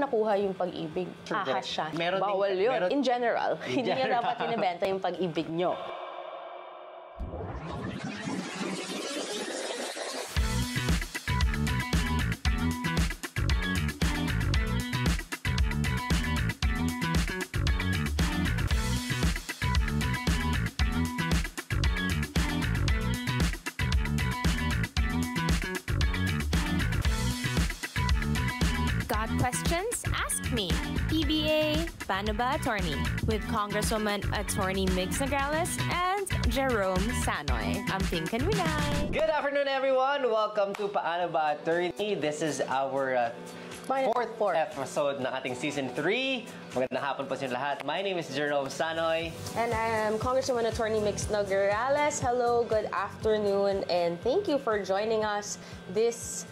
nakuha yung pag-ibig. Ahas siya. Bawal yun. In general, hindi niya dapat inibenta yung pag-ibig nyo. Got questions? Ask me. PBA Paano Ba Attorney with Congresswoman Attorney Migs Nograles and Jerome Sanoy. I'm Pinkan Winay. Good afternoon, everyone. Welcome to Paano Ba Attorney. This is our fourth episode ng ating Season 3. Magandang hapon po sa inyo lahat. My name is Jerome Sanoy. And I am Congresswoman Attorney Migs Nograles. Hello, good afternoon, and thank you for joining us this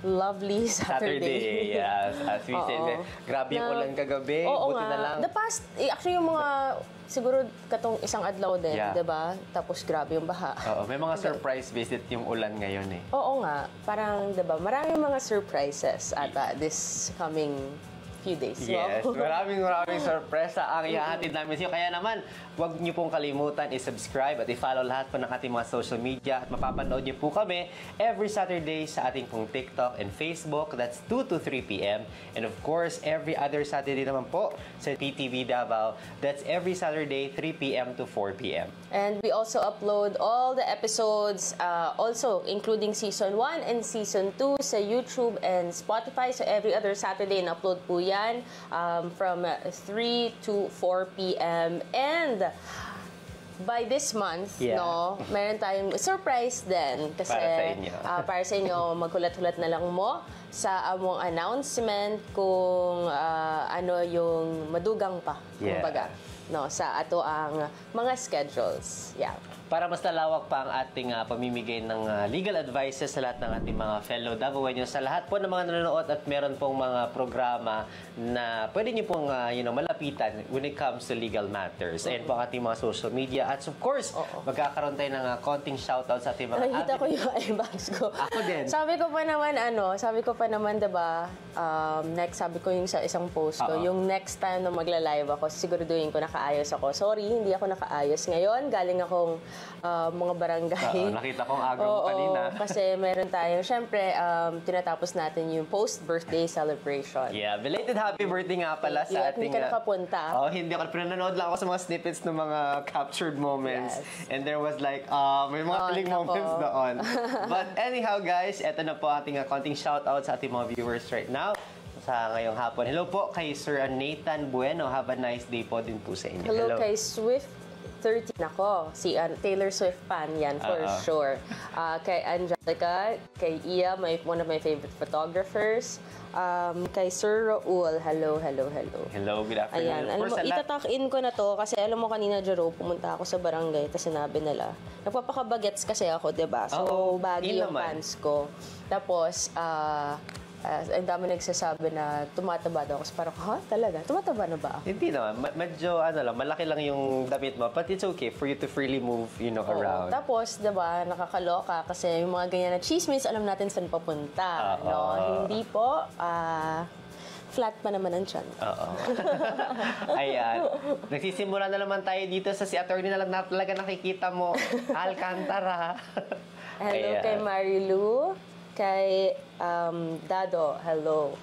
lovely Saturday. Yes. As we said, grabe yung ulan kagabi. Buti na lang. The past, actually yung mga, siguro katong isang adlaw din, diba? Tapos grabe yung baha. Oo, may mga surprise visit yung ulan ngayon eh. Oo nga. Parang, diba, maraming mga surprises ata this coming few days. Yes, wow. maraming sorpresa ang ihahatid namin sa inyo. Kaya naman, huwag niyo pong kalimutan i-subscribe at i-follow lahat po ng ating mga social media. At mapapanood niyo po kami every Saturday sa ating pong TikTok and Facebook. That's 2 to 3 p.m. And of course, every other Saturday naman po sa PTV Davao. That's every Saturday, 3 p.m. to 4 p.m. And we also upload all the episodes, also including Season 1 and Season 2 sa YouTube and Spotify. So every other Saturday, na-upload po yan from 3 to 4 p.m. And by this month, no, meron tayong surprise din. Kasi para sa inyo, maghulat-hulat na lang mo sa among announcement kung ano yung madugang pa, kumbaga, no, sa ato ang mga schedules. Yeah. Para mas lalawak pa ang ating pamimigay ng legal advices sa lahat ng ating mga fellow Davaoeños, sa lahat po ng mga nanonood at meron pong mga programa na pwede niyo pong malapitan when it comes to legal matters. And po ang ating mga social media. At of course, magkakaroon tayo ng konting shoutout sa ating mga nakikita ko yung eyebags ko. Ako din. Sabi ko pa naman, diba, next, sabi ko yung sa isang post ko, yung next time na magla-live ako, siguraduhin ko nakaayos ako. Sorry, hindi ako nakaayos ngayon. Galing akong mga barangay. Nakita kong aga mo kanina. Kasi meron tayo, syempre, tinatapos natin yung post-birthday celebration. Yeah, belated happy birthday nga pala sa ating... Hindi ka nakapunta. Hindi ako. Pero nanonood lang ako sa mga snippets ng mga captured moments. Yes. And there was like, may mga feeling moments doon. But anyhow, guys, eto na po ating konting shoutout sa ating mga viewers right now sa ngayong hapon. Hello po kay Sir Nathan Bueno. Have a nice day po din po sa inyo. Hello. Kay Swift 13 ako. Si Taylor Swift fan yan, for sure. Kay Angelica, kay Iya, one of my favorite photographers. Kay Sir Raul, hello. Hello, good afternoon. Ayan, alam mo, itatak-in ko na to kasi alam mo kanina, Jero, pumunta ako sa barangay tapos sinabi nila, nagpapakabagets kasi ako, diba? So, baggy yung pants ko. Tapos, ang dami nagsasabi na tumataba daw ako. So parang, talaga? Tumataba na ba ako? Hindi naman. Medyo, malaki lang yung damit mo. But it's okay for you to freely move, around. Tapos, diba, nakakaloka kasi yung mga ganyan na chismis, alam natin saan papunta. No? Hindi po, flat pa naman ang tiyan. Ayan. Nagsisimula na naman tayo dito sa si attorney na lang talaga nakikita mo. Alcantara. Hello kay Marilu. Kay Dado, hello.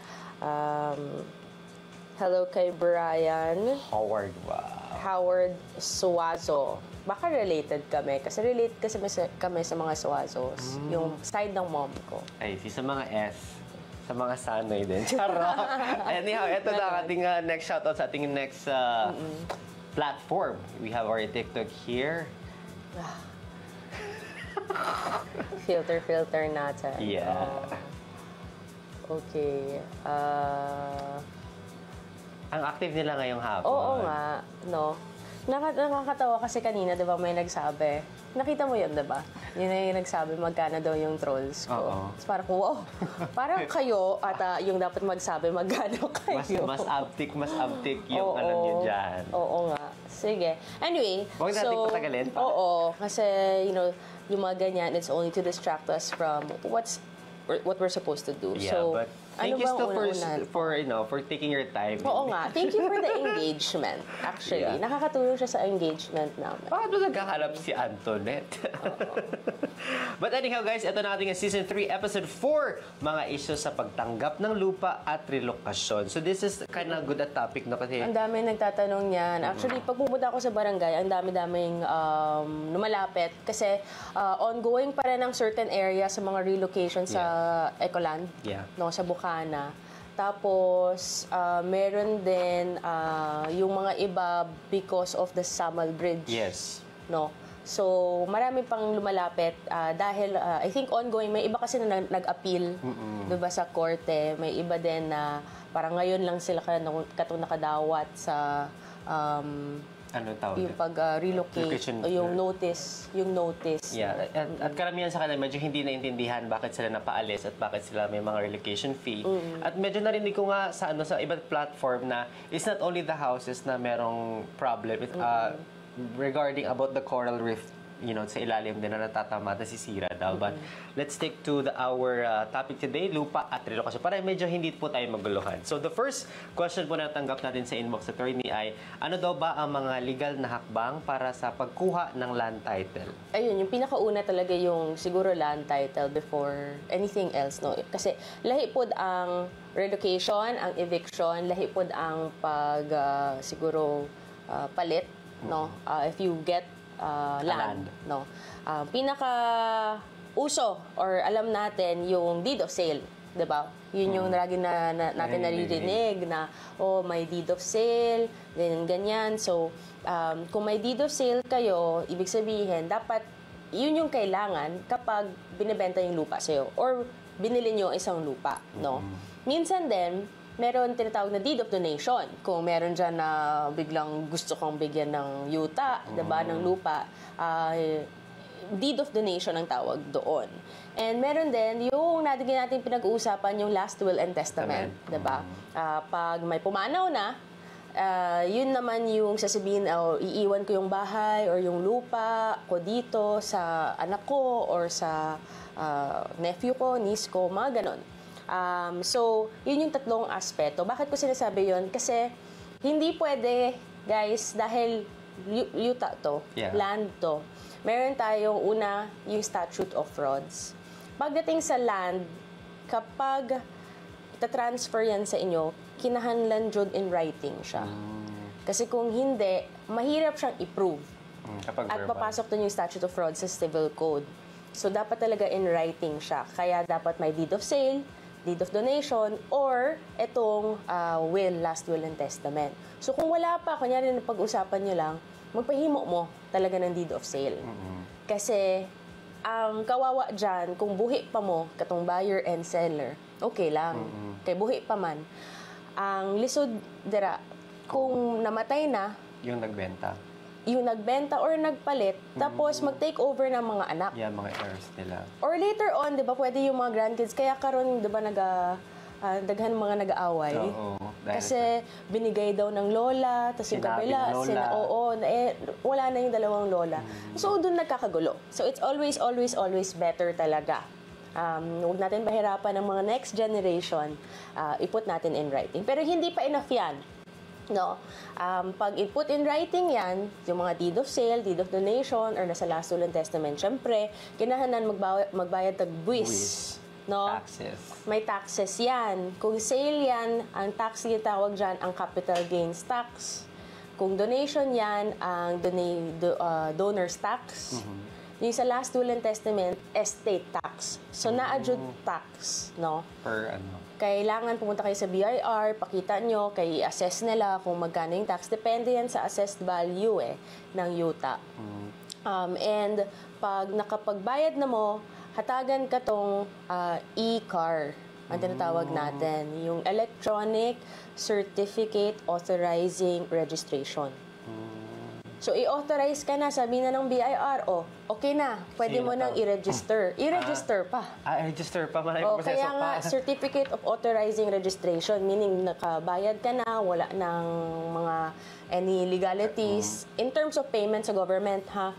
Hello kay Brian. Howard Suazo. Baka related kami. Kasi relate kami sa mga Suazos. Yung side ng mom ko. Ay, sa mga S. Sa mga Sanoy din. Charot! Anyhow, ito na ating next shoutout sa ating next platform. We have our TikTok here. Filter natin. Yeah. Okay. Ang active nila ngayong hapon. Oo nga, no. Nakakatawa kasi kanina, di ba, may nagsabi. Nakita mo yun, di ba? Yun na yung nagsabi, magkano daw yung trolls ko. So, parang, wow. Parang kayo, at yung dapat magsabi, magkano kayo. Mas uptick yung alam nyo dyan. Oo nga. Sige. Anyway, huwag natin patagalin. Oo. Kasi, yung mga ganyan, it's only to distract us from what we're supposed to do. Yeah, but Thank you bang still una-una? for taking your time. Oo nga. Thank you for the engagement, actually. Yeah. Nakakatulong siya sa engagement namin. Bakit ba nagkakalap si Antoinette? But anyhow guys, ito na ating Season 3, Episode 4, mga issues sa pagtanggap ng lupa at relokasyon. So this is kind of good a topic, no? Kasi Ang dami nagtatanong niyan. Actually, pag pumunta ako sa barangay, ang dami-daming lumalapit. Kasi ongoing pa rin ang certain area sa mga relocation sa Ecoland, Yeah. no, sa Bukana. Tapos, meron din yung mga iba because of the Samal Bridge. yes. No? So, marami pang lumalapit dahil I think ongoing. May iba kasi na nag-appeal diba, sa korte. May iba din na parang ngayon lang sila katong nakadawat sa Ano tawag? yung pag-relocate Relocation. o yung notice. Yeah, at karamihan sa kanila medyo hindi naintindihan bakit sila napaalis at bakit sila may mga relocation fee. At medyo narinig ko nga sa sa ibang platform na it's not only the houses na merong problem regarding about the coral reef, sa ilalim din na natatama, nasisira daw. But let's stick to our topic today, lupa at relokasyon. Para medyo hindi po tayo maguluhan. So the first question po na tanggap natin sa inbox attorney ay, ano daw ba ang mga legal na hakbang para sa pagkuha ng land title? Ayun, yung pinakauna talaga yung siguro land title before anything else, no? Kasi lahi pod ang relocation, ang eviction, lahi pod ang siguro palit, no? If you get land, no? Pinaka uso or alam natin yung deed of sale, 'di ba? Yun yung lagi natin naririnig na may deed of sale, ganyan. So, kung may deed of sale kayo, ibig sabihin dapat yun yung kailangan kapag binebenta yung lupa sa'yo or binili nyo isang lupa, no? Minsan din, meron tinatawag na deed of donation. Kung meron dyan na biglang gusto kong bigyan ng yuta, diba, ng lupa, deed of donation ang tawag doon. And meron din yung natin pinag-uusapan yung last will and testament, diba? Pag may pumanaw na, yun naman yung sasabihin, iiwan ko yung bahay or yung lupa ko dito sa anak ko or sa nephew ko, niece ko, mga ganon. So, yun yung tatlong aspeto. Bakit ko sinasabi yun? Kasi, hindi pwede, guys, dahil yuta to, land to. Meron tayong una, yung statute of frauds. Pagdating sa land, kapag ita-transfer yan sa inyo, kinahanlan jud in writing siya. Kasi kung hindi, mahirap siyang i-prove. At papasok dun yung statute of frauds sa civil code. So, dapat talaga in writing siya. Kaya dapat may deed of sale, deed of donation, or itong last will and testament. So kung wala pa, kunyari na pag-usapan nyo lang, magpahimo mo talaga ng deed of sale. Kasi ang kawawa dyan, kung buhi pa mo, katong buyer and seller, okay lang. Kay buhi pa man. Ang lisod dira, kung namatay na, yung nagbenta or nagpalit, tapos mag-take over ng mga anak. Yeah, mga heirs nila. Or later on, di ba, pwede yung mga grandkids. Kaya karon, di ba, daghan mga nag-aaway. Kasi binigay daw ng lola, tapos yung kabila, wala na yung dalawang lola. So, doon nagkakagulo. So, it's always better talaga. Huwag natin mahirapan ng mga next generation, iput natin in writing. Pero hindi pa enough yan. No? Pag i-put in writing yan, yung mga deed of sale, deed of donation, or nasa last will and testament, syempre, kinahanan magbayad tag buwis. No? Taxes. May taxes yan. Kung sale yan, ang tax yung tawag dyan, ang capital gains tax. Kung donation yan, ang donor's tax. Yung sa last will and testament, estate tax. So, na-adjud tax, no? Per ano? Kailangan pumunta kayo sa BIR, pakita nyo, kay assess nila kung magkano yung tax. Depende yan sa assessed value ng yuta. And pag nakapagbayad na mo, hatagan ka tong e-car, ang tinatawag natin. Yung Electronic Certificate Authorizing Registration. So, i-authorize ka na, sabi na ng BIR, okay na, pwede mo nang i-register. I-register pa. I-register pa, maraming proseso kaya pa. nga, Certificate of Authorizing Registration, meaning nakabayad ka na, wala ng mga any legalities in terms of payment sa government, ha?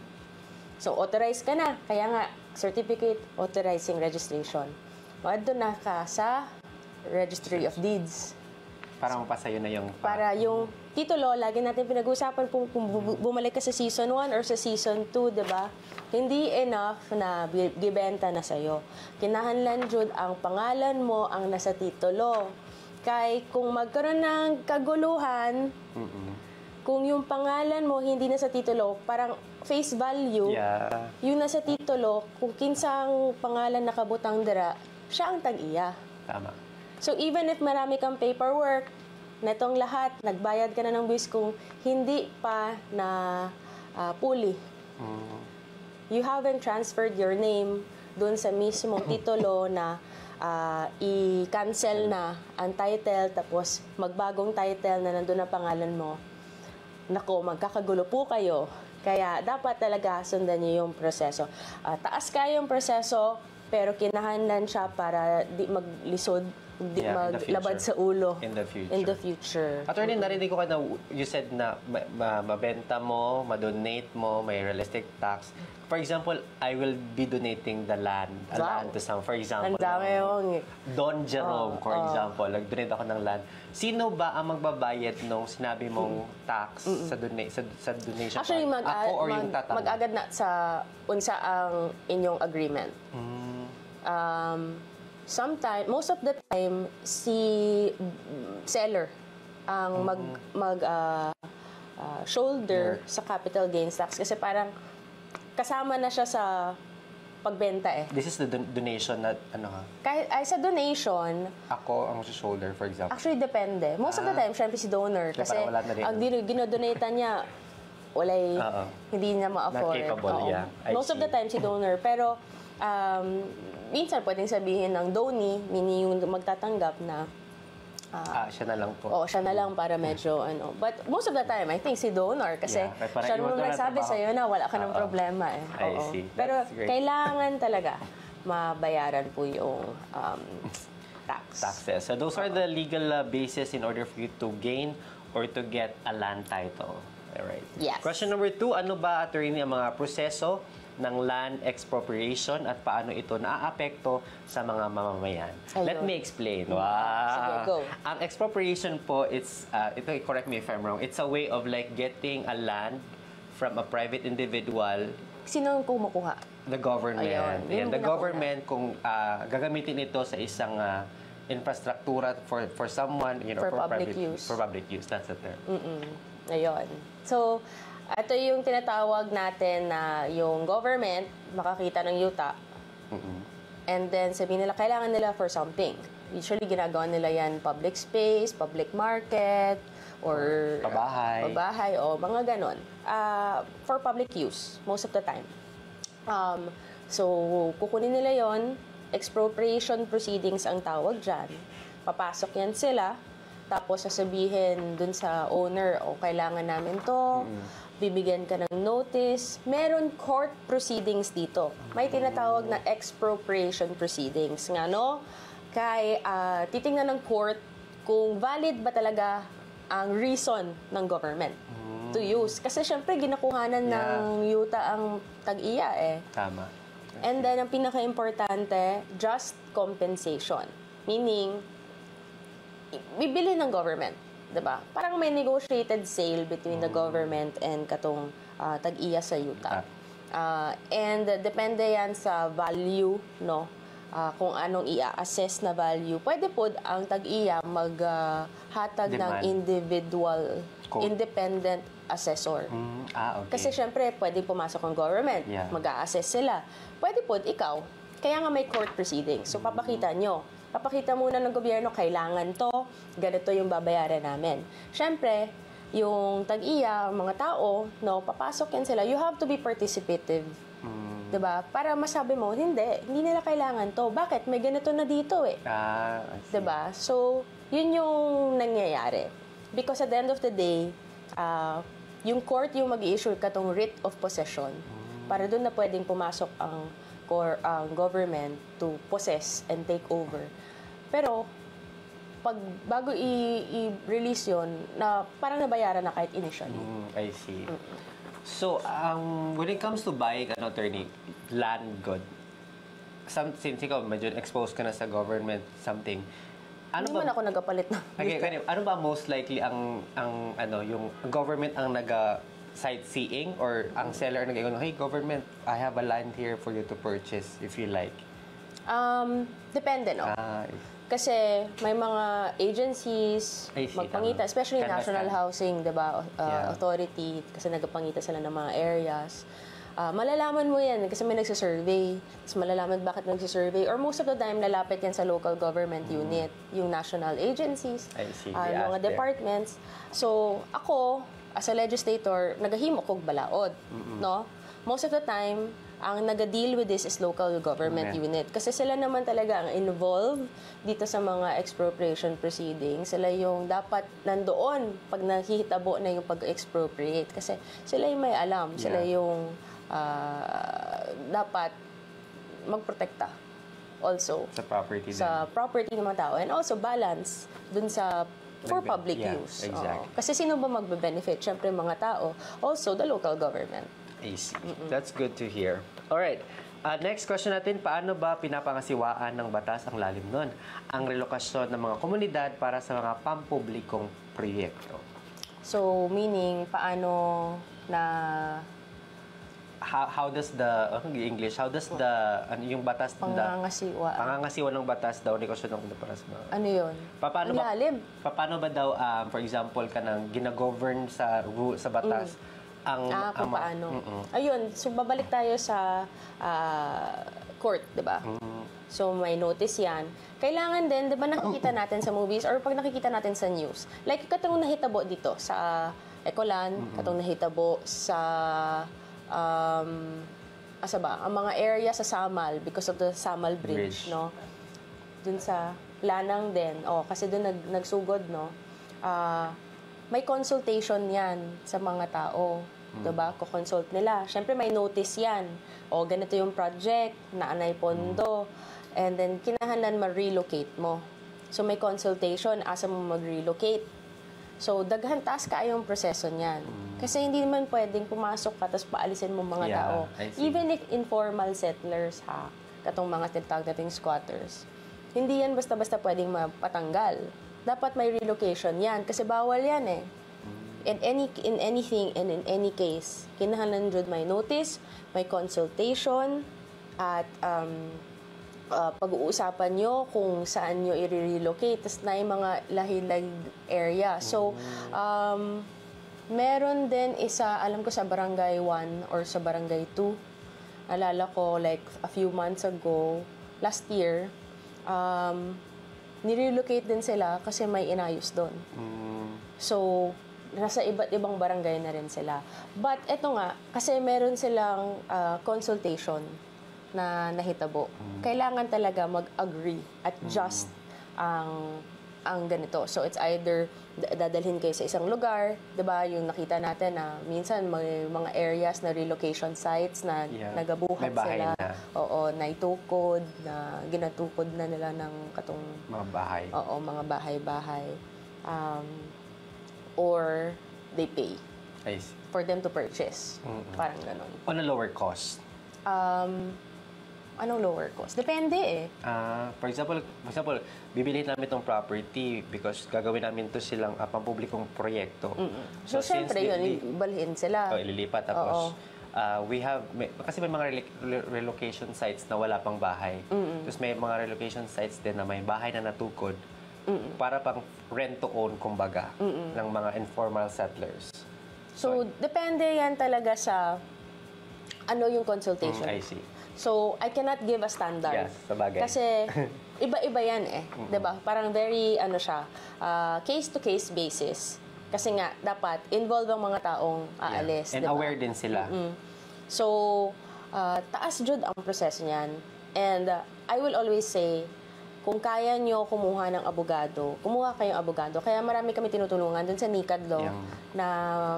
So, authorize ka na. Kaya nga, Certificate Authorizing Registration. Doon na ka sa Registry of Deeds. Para mapasayo na yung... Para yung titulo, lagi natin pinag-usapan kung bumalik ka sa season 1 or sa season 2, di ba? Hindi enough na gibenta na sa'yo. Kinahanglan jud ang pangalan mo ang nasa titulo. Kay kung magkaroon ng kaguluhan, kung yung pangalan mo hindi na sa titulo, parang face value, yung nasa titulo, kung kinsang pangalan nakabutang dira, siya ang tag-iya. Tama. So even if marami kang paperwork, netong lahat, nagbayad ka na ng buwis kung hindi pa na puli. You haven't transferred your name doon sa mismong titulo na i-cancel na ang title, tapos magbagong title na nandun ang pangalan mo. Nako, magkakagulo po kayo. Kaya dapat talaga sundan niyo yung proseso. Taas kayong proseso, pero kinahanglan siya para di maglisod, di maglabad sa ulo. In the future. In the future. Attorney, narinig ko ka na you said na mabenta mo, madonate mo, may realistic tax. For example, I will be donating the land, land to some, for example. Ang dami yung... Don Jerome, for example, nag-donate ako ng land. Sino ba ang magbabayad nung sinabi mong tax sa donation? Actually, ako or yung tatanggap? mag-agad na sa unsa ang inyong agreement. Most of the time, si seller ang shoulder sa capital gains tax kasi parang kasama na siya sa pagbenta eh. This is the donation na ano ha? Kahit ay sa donation, ako ang shoulder, for example. actually depende. Most of the time, syempre si donor kasi wala na rin. ang ginodonate niya hindi niya ma-afford. Not capable, yeah. Most of the time si donor, pero minsan pwedeng sabihin ng donee, meaning yung magtatanggap na siya na lang po. siya na lang para medyo ano. But most of the time, I think si donor kasi siya nung nagsabi sa'yo na wala ka ng problema eh. I see. Pero That's great. kailangan talaga mabayaran po yung taxes. So those are the legal basis in order for you to gain or to get a land title. All right. Yes. Question number 2, ano ba, attorney, ang mga proseso ng land expropriation at paano ito naaapekto sa mga mamamayan? Ayun. Let me explain. Wow! Sige, go. Ang expropriation po, ito, correct me if I'm wrong, it's a way of like getting a land from a private individual. Sino ang kumukuha? The government. Ayun. Ayan, Yung the pinakuna. government, kung gagamitin ito sa isang infrastruktura for someone, For for public private use. For public use, that's the term. Ayun. So, ito yung tinatawag natin na yung government makakita ng yuta. And then sabihin nila, kailangan nila for something. Usually, ginagawa nila yan public space, public market, or pabahay, o mga ganon. For public use, most of the time. So, kukunin nila yon, expropriation proceedings ang tawag dyan. Papasok yan sila, tapos sasabihin dun sa owner, kailangan namin to, bibigyan ka ng notice. Meron court proceedings dito. May tinatawag na expropriation proceedings. Nga, no? Titingnan ng court kung valid ba talaga ang reason ng government to use. Kasi syempre, ginakuhanan ng yuta ang tag-iya eh. Tama. And then, ang pinaka-importante, just compensation. Meaning, bibili ng government, 'di ba? Parang may negotiated sale between the government and katong tag-iya sa yuta. And depende yan sa value, no? Kung anong i-assess na value. Pwede po ang tag-iya maghatag ng individual, independent assessor. Okay. Kasi syempre, pwede pumasok ang government, mag-a-assess sila. Pwede po ikaw. Kaya nga may court proceedings. So, papakita muna ng gobyerno, kailangan to, ganito yung babayaran namin. Siyempre, yung tag-iya, mga tao, no, papasok yan sila. You have to be participative. Diba? Para masabi mo, hindi nila kailangan to. Bakit? May ganito na dito eh. Diba? So, yun yung nangyayari. Because at the end of the day, yung court yung mag-i-issue katong writ of possession para doon na pwedeng pumasok ang government to possess and take over. Pero, bago i-release yun, parang nabayaran na kahit initially. I see. So, when it comes to buying an attorney, land good, since ikaw medyo exposed ka na sa government something, Ano Hindi man ako nagapalit na. Okay, ano ba most likely ang yung government ang sightseeing or ang seller ang hey government, I have a land here for you to purchase if you like? Depende, no? Ah, Kasi may mga agencies I see, magpangita, tama. especially Canvas National ka. Housing, 'di ba? Yeah. Authority kasi nagpangita sila ng mga areas. Malalaman mo yan kasi may nagsisurvey. Tapos malalaman bakit nagsisurvey. Or most of the time, lalapit yan sa local government unit, yung national agencies, I see. yung They mga ask there. departments. So, ako, as a legislator, nagahimo kog balaod. No? Most of the time, ang nag-deal with this is local government Okay. unit. Kasi sila naman talaga ang involved dito sa mga expropriation proceedings. Sila yung dapat nandoon pag nakihitabo na yung pag-expropriate. Kasi sila yung may alam. Sila Yeah. yung dapat magprotekta also Sa property sa property ng mga tao. And also balance dun sa for public Yeah, use. exactly. Oo. Kasi sino ba magbe-benefit? Siyempre mga tao. Also, the local government. I see. That's good to hear. Alright. Next question natin, paano ba pinapangasiwaan ng batas ang lalim nun? Ang relokasyon ng mga komunidad para sa mga pampublikong proyekto. So, meaning, paano na How does the, English, how does the, yung batas, pangangasiwa? pangangasiwa ng batas daw, negosyo ng para sa mga, Ano yun? paano Ang ba, lalim. paano ba daw, for example, ka nang ginagovern sa rule, sa batas, ang, Kung paano. Ayun, so babalik tayo sa court, di ba? So may notice yan. Kailangan din, di ba nakikita natin sa movies or pag nakikita natin sa news, like katong nahitabo dito sa Ecolan, katong nahitabo sa asa ba, ang mga area sa Samal because of the Samal Bridge, Bridge. no? Dun sa Lanang din. Kasi dun nagsugod, no? May consultation yan sa mga tao. Diba? Ko-consult nila. Siyempre, may notice yan. Ganito yung project, naanay pondo. And then, kinahanglan ma-relocate mo. So, may consultation, asa mo mag-relocate. So, daghan taas kayong proseso niyan. Kasi hindi naman pwedeng pumasok ka tapos paalisin mo mga Yeah, tao. I see. Even if informal settlers, katong mga tinatawag nating squatters, hindi yan basta-basta pwedeng mapatanggal. Dapat may relocation yan kasi bawal yan eh. In anything and in any case, kinahanglan jud may notice, may consultation, at pag-uusapan nyo kung saan nyo i-relocate. Tapos na yung mga lahi-lahi area. So, meron din isa, alam ko sa Barangay 1 or sa Barangay 2. Alala ko, like, a few months ago, last year, nirelocate din sila kasi may inayos doon. So, nasa iba't ibang barangay na rin sila. But, eto nga, kasi meron silang consultation na nahitabo. Kailangan talaga mag-agree at just ang ganito. So, it's either dadalhin kayo sa isang lugar, 'di ba? Yung nakita natin na minsan may mga areas na relocation sites na nagabuhat May bahay sila. na. Oo, naitukod, na ginatukod na nila ng katong mga bahay. mga bahay-bahay. Or they pay I see. for them to purchase. Parang ganun. On a lower cost. Anong lower cost? Depende eh. For example, bibilihin namin itong property because gagawin namin to silang pampublikong proyekto. So, syempre yun, ibalhin sila. Ililipat. Tapos, kasi may mga relocation sites na wala pang bahay. Tapos may mga relocation sites din na may bahay na natukod para pang rent to own, kumbaga, ng mga informal settlers. So, depende yan talaga sa ano yung consultation. I see. So, I cannot give a standard. Yes, sabagay. Kasi, iba-iba yan eh. 'Di ba? Parang very, case-to-case basis. Kasi nga, dapat involve ang mga taong aalis. And diba? aware din sila. So, taas jud ang proseso niyan. And I will always say, kung kaya nyo kumuha ng abogado, kumuha kayong abogado. Kaya marami kami tinutulungan dun sa NICAD Law na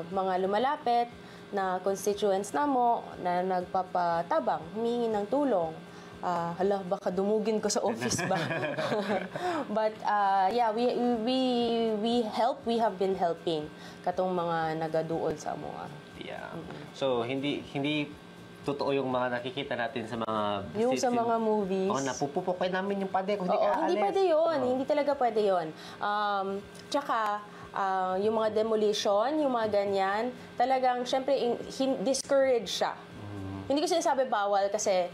mga lumalapit na constituents na mo na nagpapatabang, humingi ng tulong. Baka dumugin ko sa office ba? But we help. We have been helping katong mga nagaduol sa mga. Yeah. So hindi totoo yung mga nakikita natin sa mga... Yung sa mga movies. Oo, napupupoy namin yung pader kung hindi Oo, ka hindi aalis. pwede yun. Oo. Hindi talaga pwede yun. Tsaka, yung mga demolition, yung mga ganyan, talagang, syempre, discourage siya. Hindi ko sinasabi bawal kasi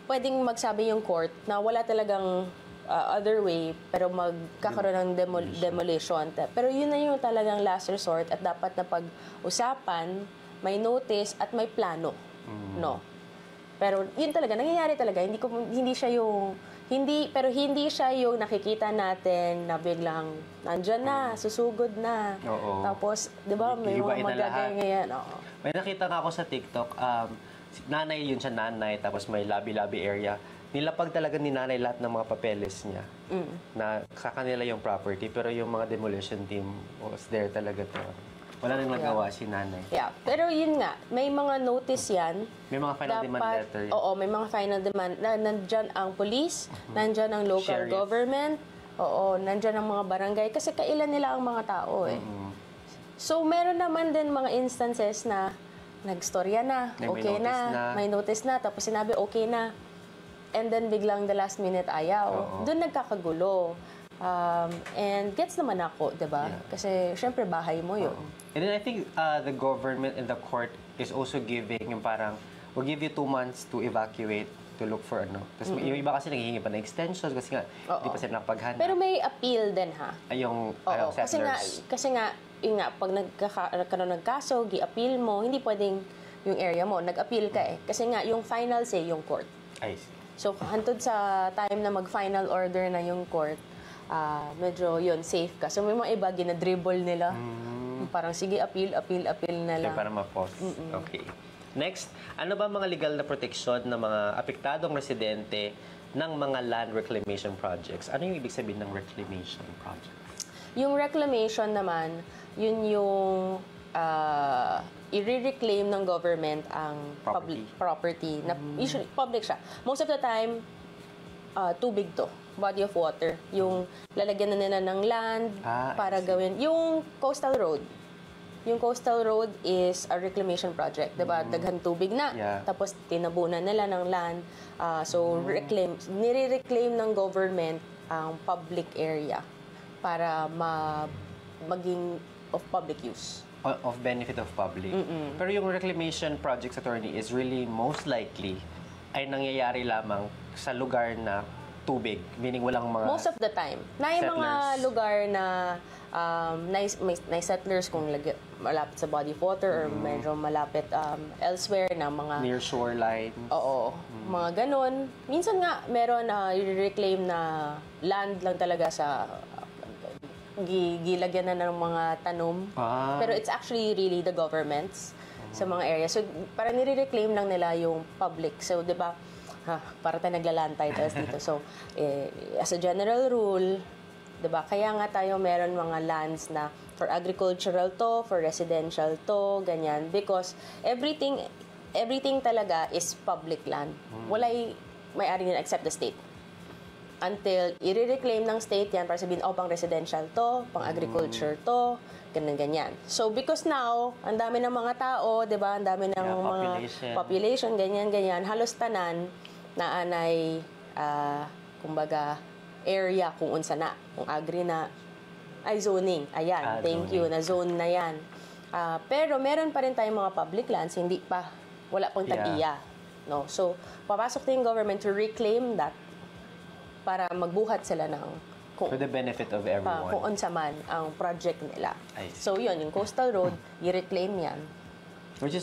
pwedeng magsabi yung court na wala talagang other way, pero magkakaroon ng demolition. Pero yun na yung talagang last resort at dapat na pag-usapan, may notice at may plano. No. Pero yun talaga, nangyayari talaga. Hindi siya yung nakikita natin na biglang nandyan na, susugod na. Oo. Tapos, di ba, may mga Iibain na lahat. magagay ngayon. Oo. May nakita nga ako sa TikTok, nanay yun siya, nanay, tapos may lobby-lobby area. Nilapag talaga ni nanay lahat ng mga papeles niya na sa kanila yung property, pero yung mga demolition team was there talaga to. Wala nang nagawa si nanay. Yeah. Pero yun nga, may mga notice yan. May mga final demand letter. Oo, may mga final demand. Nandyan ang police, nandyan ang local Sheriff. government, oo, nandyan ang mga barangay. Kasi kailan nila ang mga tao eh. So, meron naman din mga instances na nagstorya na, May okay notice na. may notice na, tapos sinabi okay na. And then biglang the last minute ayaw. Oo. Doon nagkakagulo. And gets naman ako, di ba? Yeah. Kasi syempre bahay mo yun. And then I think the government and the court is also giving yung parang, we'll give you 2 months to evacuate, to look for ano. Tapos yung iba kasi naghihingi pa ng extensions kasi nga, hindi pa sila nakapaghandle. Pero may appeal din ha. Yung Oo, settlers. kasi nga, yun nga, pag nagkaroon ng kaso, gi-appeal mo, hindi pwedeng yung area mo, nag-appeal ka eh. Kasi nga, yung final say, yung court. I see. So, hantod sa time na mag-final order na yung court, medyo yun, safe ka. So, may mga iba, ginadribble nila. Parang, sige, appeal na lang. Para ma-pause. Okay. Next, ano ba mga legal na proteksyon ng mga apektadong residente ng mga land reclamation projects? Ano yung ibig sabihin ng reclamation projects? Yung reclamation naman, yun yung i-reclaim ng government ang public property. Na, usually, public siya. Most of the time, tubig to. Body of water. Yung lalagyan na nila ng land para gawin. Yung coastal road. Yung coastal road is a reclamation project. Diba? Daghan tubig na. Yeah. Tapos tinabunan nila ng land. So, nire-reclaim ng government ang public area para maging of public use. Of benefit of public. Pero yung reclamation projects, attorney, is really most likely ay nangyayari lamang sa lugar na tubig, meaning walang mga... Most of the time. Na yung mga settlers. lugar na may settlers kung malapit sa body of water or medyo malapit elsewhere na mga... near shoreline. Oo. Mga ganon. Minsan nga, meron i-reclaim na land lang talaga sa gilagyan na ng mga tanom. Pero it's actually really the governments sa mga areas. So, parang nire-reclaim lang nila yung public. So, di ba, para tayo nagla-land titles dito. So, as a general rule, di ba, kaya nga tayo meron mga lands na for agricultural to, for residential to, ganyan. Because everything talaga is public land. Wala'y may-ari nila except the state. Until i-reclaim ng state yan para sabihin, pang residential to, pang agriculture to, ganyan-ganyan. So, because now, ang dami ng mga tao, di ba, ang dami ng mga population, ganyan-ganyan, halos tanan na anay, kumbaga, area kung unsa na, kung agri na, ay zoning. Ayan, thank you, na zone na yan. Pero meron pa rin tayong mga public lands, hindi pa, wala pang tag-iya. No? So, papasok na yung government to reclaim that para magbuhat sila ng for the benefit of everyone. Kung unsa man ang project nila. I see. So yun, yung coastal road, i-reclaim yan.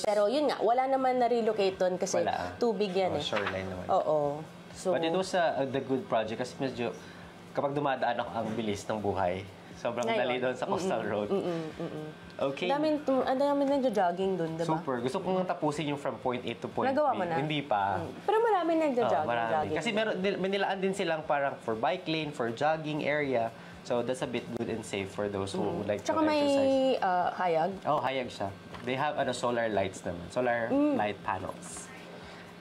Pero yun nga, wala naman na-relocate doon kasi tubig yan shoreline naman. Oo. So, but it was the good project kasi medyo kapag dumadaan ako ang bilis ng buhay. Sobrang dali doon sa coastal road. Okay. Ang dami nagja-jogging doon, diba? Super. Gusto kong tapusin yung from point A to point Nagawa B. mo na? Hindi pa. Pero marami nagja-jogging. Kasi may nilaan din silang parang for bike lane, for jogging area. So that's a bit good and safe for those who like to Tsaka exercise. may hayag. Hayag siya. They have solar lights naman. Solar light panels.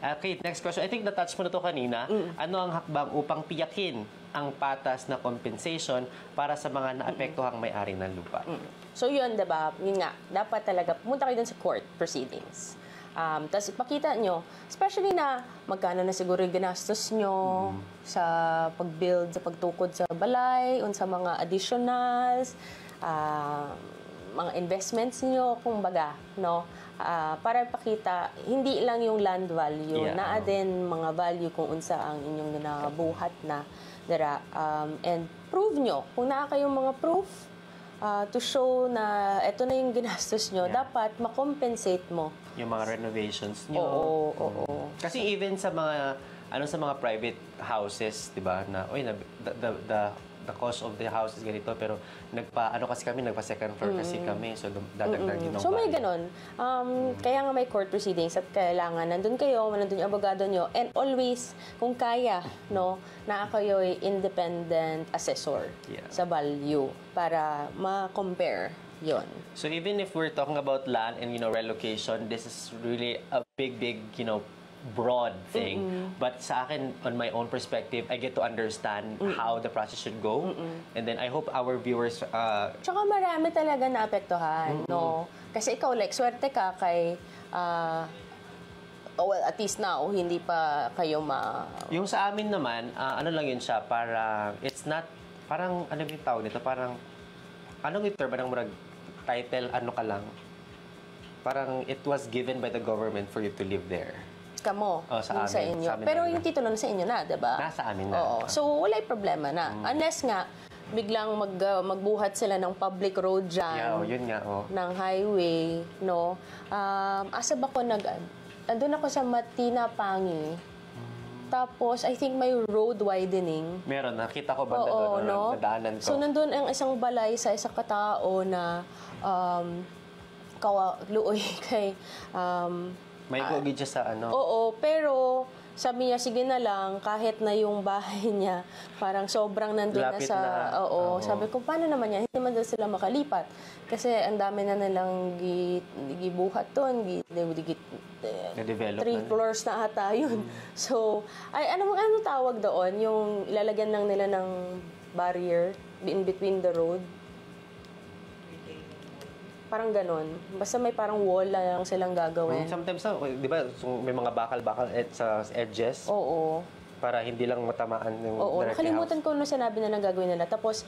Okay, next question. I think na-touch mo na to kanina. Ano ang hakbang upang tiyakin ang patas na compensation para sa mga naapektuhang may-ari ng lupa? So yun, diba? Yun nga, dapat talaga pumunta kayo dun sa court proceedings. Tapos ipakita nyo, especially na magkano na siguro yung ginastos nyo sa pag-build, sa pagtukod sa balay, sa mga additionals, mga investments nyo, kumbaga, no? Para ipakita, hindi lang yung land value, naa din mga value kung unsa ang inyong ginabuhat na dira. And prove nyo, kung naa kayong mga proof, to show na ito na yung ginastos nyo, dapat makompensate mo. Yung mga renovations nyo. Oo. Kasi even sa mga sa mga private houses, 'di ba? Na the cost of the house is ganito, pero nagpa second floor kasi kami, so dadagdag din ng So may ganon. Kaya nga may court proceedings at kailangan nandun kayo, nandun yung abogado nyo, and always, kung kaya, no, na kayo'y independent assessor sa value para ma-compare yon. So even if we're talking about land and relocation, this is really a big broad thing. But sa akin, on my own perspective, I get to understand how the process should go. And then I hope our viewers... Tsaka marami talaga naapektuhan, no? Kasi ikaw, like, swerte ka kay... well, at least now, hindi pa kayo Yung sa amin naman, ano lang yun siya, parang... It's not... Parang, ano yung tawag nito? Parang... Anong ito ba ng murag title, ano ka lang? Parang it was given by the government for you to live there. Kamo, sa inyo. Sa amin pero na. yung titulo na sa inyo na, diba? Nasa amin na. Oo. So, wala yung problema na. Unless nga, biglang magbuhat sila ng public road dyan. Yun nga, ng highway, no? Asa ba ko andun ako sa Matina Pangi. Tapos, I think may road widening. Meron, nakita ko banda doon, no? nadaanan ko. So, nandun ang isang balay sa isang katao na luoy kay... May kugid siya sa ano. Oo, pero sabi niya, sige na lang, kahit na yung bahay niya, parang sobrang nandun Lapit na sa... na. Oo, sabi ko, paano naman yan? Hindi man daw sila makalipat. Kasi ang dami na nilang gibuhat doon, Na-develop 3 floors na ata yun. So, ano tawag doon? Yung ilalagyan lang nila ng barrier in between the road? Parang ganon. Basta may parang wall lang silang gagawin. Sometimes, di ba, may mga bakal-bakal sa edges. Oo. Para hindi lang matamaan yung Nakalimutan ko nung sinabi na gagawin nila. Tapos,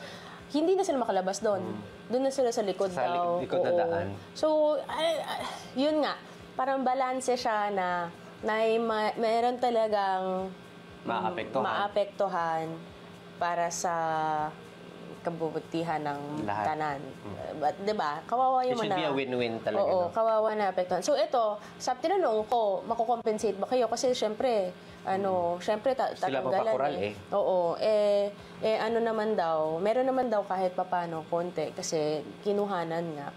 hindi na sila makalabas doon. Doon na sila sa likod daw. Likod na daan. So, yun nga. Parang balanse siya na mayroon talagang maapektuhan para sa kabubutihan ng tanan. But, diba? Kawawa yung It should be a win-win talaga. Oo, kawawa na apektuhan. So, ito, sa tinanong ko, makukompensate ba kayo? Kasi, syempre, tatanggalan eh. Oo. Ano naman daw, meron naman daw kahit papano, konti. Kasi, kinuhanan nga.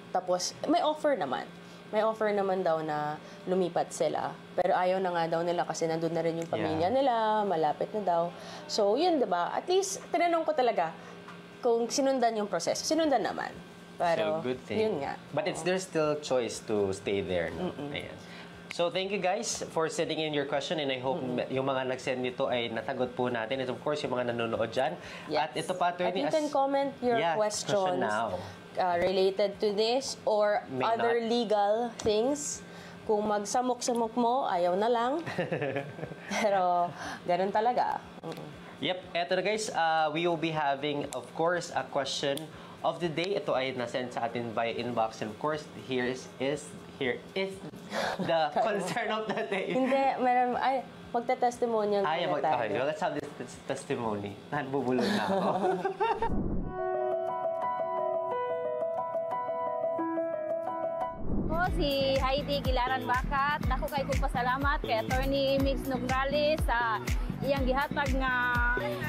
Tapos, may offer naman. May offer naman daw na lumipat sila. Pero ayaw na nga daw nila kasi nandun na rin yung pamilya nila, malapit na daw. So, yun, diba? At least, tinanong ko talaga kung sinundan yung proseso. Sinundan naman. Pero, so, good thing. Yun nga. But there's still choice to stay there. No? Ayan. So, thank you guys for sending in your question and I hope yung mga nag-send nito ay natagot po natin. And of course, yung mga nanonood dyan. Yes. At ito pa, attorney, At you can comment your questions related to this or other legal things. Kung magsamok-samok mo, ayaw na lang. Pero, ganun talaga. Yep. Eto na guys, we will be having, of course, a question of the day. Ito ay nasend sa atin via inbox. And of course, here is the concern of the day. Hindi, meron, magta-testimonial. Okay, let's have this testimony. Nabubulol na ako. Si Heidi Gilaran Bakat. Ako kay kong pasalamat kay Attorney Migs Nograles sa iyang gihatag nga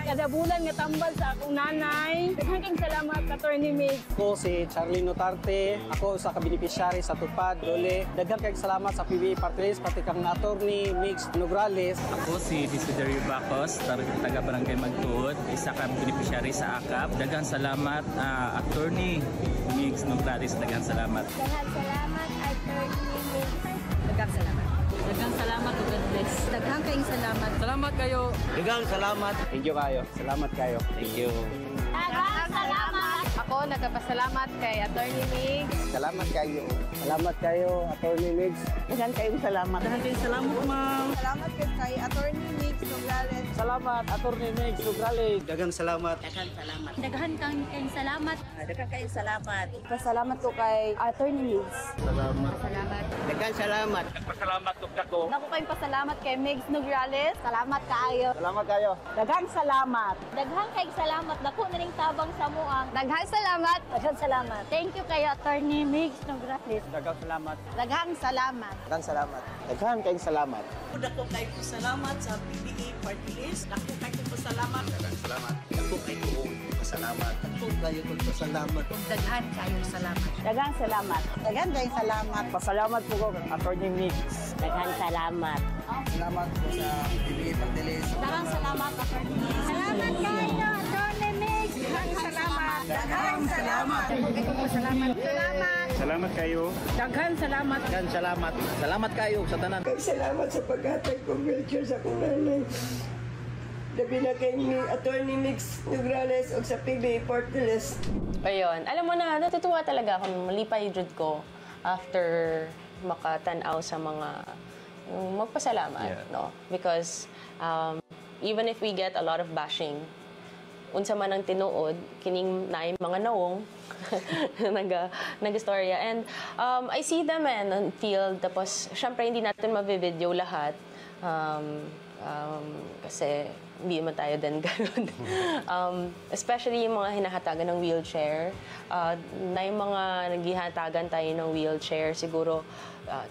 kada bulan nga tambal sa akong nanay. Daghang salamat Attorney Migs. Ako si Charlie Notarte. Ako sa ka-beneficiary sa Tupad, Dole. Daghang salamat sa PBA Party List pati kang Attorney Migs Nograles. Ako si Desiderio Bacos, taga Barangay Magtuod, isa ka beneficiary sa AKAP. Daghang salamat Attorney Migs Nograles. Daghang salamat. Daghang salamat Attorney Migs. Daghang salamat. Daghang salamat to God bless. Daghang kayong salamat. Salamat kayo. Daghang salamat. Thank you kayo. Salamat kayo. Thank you. Daghang salamat. Ako Nagkapasalamat kay Attorney Mig. Salamat kayo. Salamat kayo, Attorney Mix. Daghang kayong salamat. Daghang kayong salamat, ma'am. Salamat kay Attorney Mix Nograles. Salamat, Attorney Mix Nograles. Daghang salamat. Daghang salamat. Daghan kayong salamat. Daghang kayong salamat. Pasalamat ko kay Attorney Mix. Salamat. Salamat. Daghang salamat. Pasalamat ug dako. Naku kayong pasalamat kay Migs Nograles. Salamat kaayo. Salamat kayo. Daghang salamat. Daghang kayong salamat. Dako na ring tabang sa muang. Daghang salamat. Daghang salamat. Thank you kay Attorney Migs Nograles. Daghang salamat. Daghang salamat. Daghang salamat. Daghang kayong salamat. Dako kayo po salamat sa PBA Party List. Dako kayo po salamat. Daghang salamat. Dako kayo po salamat. Dako kayo po salamat. Daghang kayong salamat. Daghang salamat. Daghang kayong salamat. Pasalamat po ko, Attorney Mix. Daghang salamat. Salamat po sa PBA Party List. Daghang salamat Attorney Migs. Salamat kayo Attorney Migs. Daghang salamat. Daghang salamat. Salamat. Salamat. Salamat kayo. Daghang salamat. Daghang salamat. Salamat kayo sa tanan. Salamat sa paghatag kong wheelchair sa akong nanay. Labi na kay Attorney Mix Nograles o sa PBA Party List. Ayun. Alam mo na, natutuwa talaga akong malipay jud ko after makatanaw sa mga magpasalamat, Yeah. no? Because even if we get a lot of bashing, unsa man ang tinuod, kining naay mga nawong nag-istorya. And I see them on field, tapos syempre hindi natin mabivideo lahat. Kasi hindi naman tayo din ganun. Especially yung mga hinahatagan ng wheelchair. Na yung mga naghihatagan tayo ng wheelchair, siguro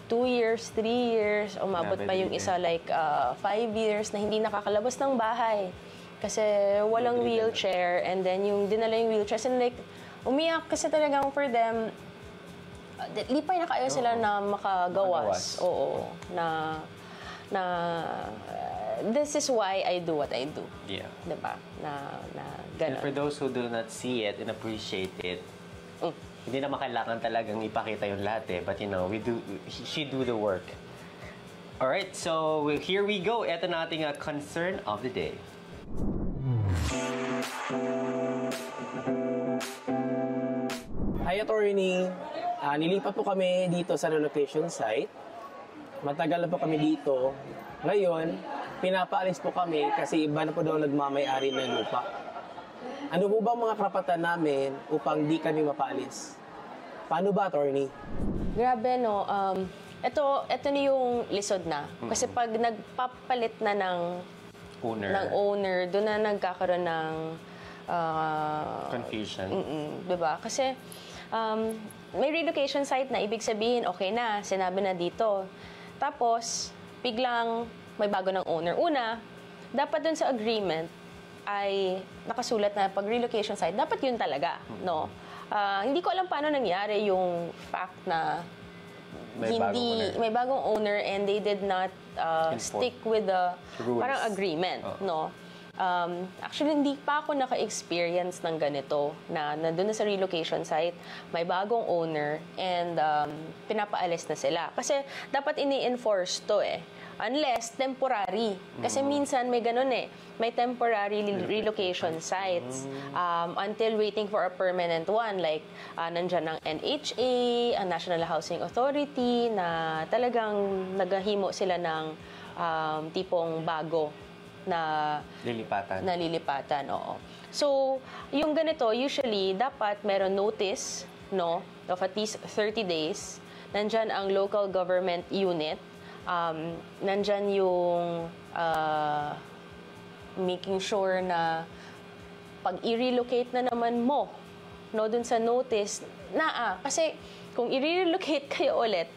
2 years, 3 years, umabot pa yung isa like 5 years na hindi nakakalabas ng bahay. Kasi walang wheelchair, and then yung dinala yung wheelchair, and like, umiyak kasi talagang for them, lipay na kayo sila na makagawas. Oo. This is why I do what I do. Yeah. Diba? Na And gano'n. for those who do not see it and appreciate it, hindi na kailangan talagang ipakita yung lahat eh. But you know, she do the work. Alright, so here we go. Ito na ating concern of the day. Hi, Attorney. Nilipat po kami dito sa relocation site. Matagal na po kami dito. Ngayon, pinapaalis po kami kasi iba na po daw nagmamay-ari ng lupa. Ano po ba ang mga karapatan namin upang di kami mapaalis? Paano ba, Attorney? Grabe, no? Ito na yung lisod na. Kasi pag nagpapalit na ng owner, doon na nagkakaroon ng Confusion. diba? Kasi may relocation site na, ibig sabihin, okay na, sinabi na dito. Tapos, biglang may bago ng owner. Una, dapat dun sa agreement ay nakasulat na pag relocation site, dapat yun talaga, no? Hindi ko alam paano nangyari yung fact na may bagong owner and they did not stick with the parang agreement, no? Actually, hindi pa ako naka-experience ng ganito na nandun na sa relocation site, may bagong owner, and pinapaalis na sila. Kasi dapat ini-enforce to eh. Unless temporary. Kasi minsan may ganun eh. May temporary relocation sites until waiting for a permanent one. Like, nandyan ang NHA, ang National Housing Authority, na talagang naghahimo sila ng tipong bago na lilipatan, oo. So, yung ganito, usually, dapat meron notice, no, of at least 30 days. Nandyan ang local government unit. Nandyan yung making sure na pag i-relocate na naman mo, no, dun sa notice, kasi kung i-relocate kayo ulit,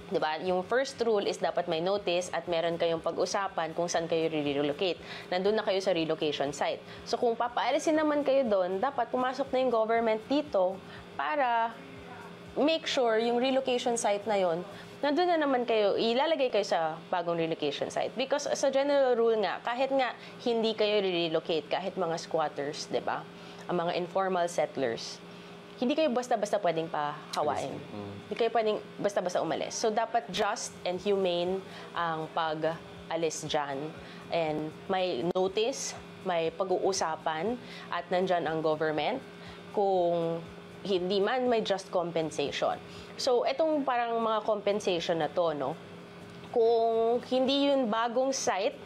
diba? Yung first rule is dapat may notice at meron kayong pag-usapan kung saan kayo re-relocate. Nandun na kayo sa relocation site. So kung papaalisin naman kayo doon, dapat pumasok na yung government dito para make sure yung relocation site na yon, nandun na naman kayo, ilalagay kayo sa bagong relocation site. Because sa general rule nga, kahit nga hindi kayo re-relocate, kahit mga squatters, diba? Ang mga informal settlers, hindi kayo basta-basta pwedeng pahawain. Hindi kayo pwedeng basta-basta umalis. So, dapat just and humane ang pag-alis dyan. And may notice, may pag-uusapan, at nandyan ang government kung hindi man may just compensation. So, itong parang mga compensation na to, no? Kung hindi yun bagong site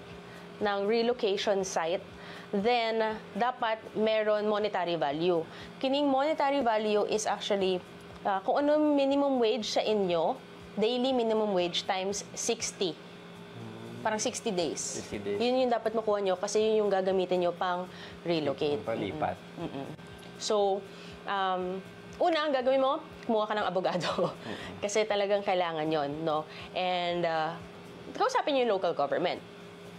ng relocation site, then dapat meron monetary value. Kining monetary value is actually kung ano minimum wage sa inyo, daily minimum wage times 60. Parang 60 days. 60 days. Yun yung dapat makuha nyo kasi yun yung gagamitin nyo pang relocate. Palipat. So, una, ang gagawin mo, kumuha ka ng abogado. Kasi talagang kailangan yon, no? And, kausapin nyo yung local government.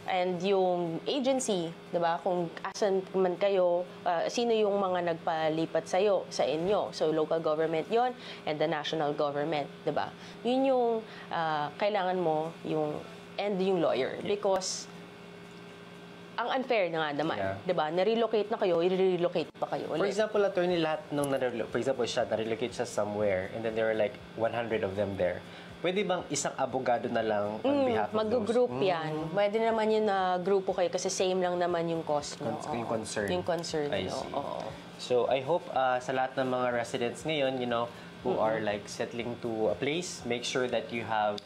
And yung agency, di ba? Kung asan man kayo, sino yung mga nagpalipat sa'yo, sa inyo. So, local government yon and the national government, di ba? Yun yung kailangan mo, and yung lawyer. Because, ang unfair na nga naman, di ba? Na-relocate na kayo, i-relocate pa kayo ulit. For example, attorney, lahat nung for example, na-relocate siya somewhere and then there were like 100 of them there. Pwede bang isang abogado na lang on behalf of mag-group yan. Pwede naman yun na grupo kayo kasi same lang naman yung cost nyo. Yung concern. Yung concern nyo. Oo. So, I hope sa lahat ng mga residents ngayon, who are like settling to a place, make sure that you have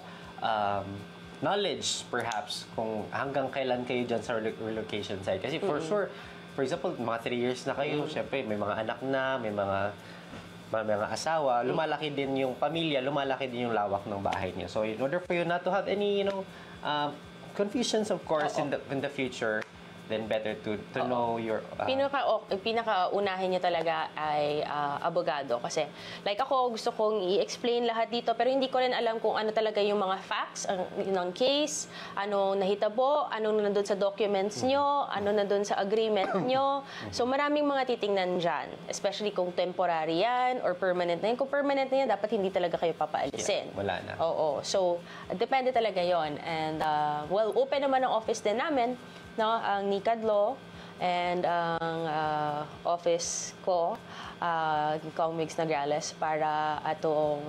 knowledge, perhaps, kung hanggang kailan kayo dyan sa relocation site. Kasi for sure, for example, mga 3 years na kayo, syempre, may mga anak na, may mga asawa, lumalaki din yung pamilya, lumalaki din yung lawak ng bahay niyo. So, in order for you not to have any, confusions, of course, in the future, then better to know your... Pinaka-unahin niyo talaga ay abogado. Kasi, like ako, gusto kong i-explain lahat dito, pero hindi ko rin alam kung ano talaga yung mga facts ng case, ano nahitabo, ano nandun sa documents nyo, ano nandun sa agreement nyo. So, maraming mga titingnan dyan. Especially kung temporary yan or permanent na yan. Kung permanent na yan, dapat hindi talaga kayo papaalisin. Wala na. Oo. So, depende talaga yon. And, open naman ang office din namin, no, ang NICAD Law and ang office ko, Kong Migs Nograles, para atong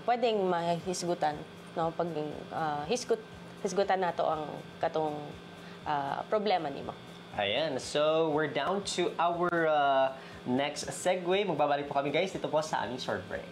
pwedeng mahisgutan, no, pag hisgutan nato ang katong problema nimo. Ayan, so we're down to our next segue. Magbabalik po kami, guys, dito po sa aming short break.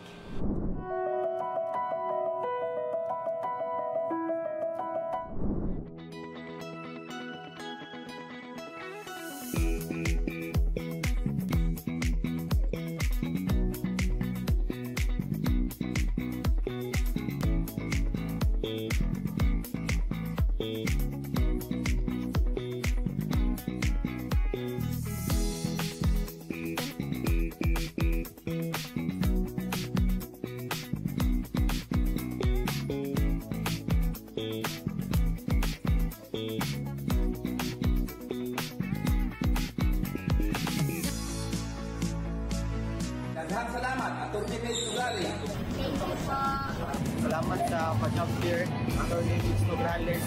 Salamat sa pag-job here, Attorney Migs Nograles.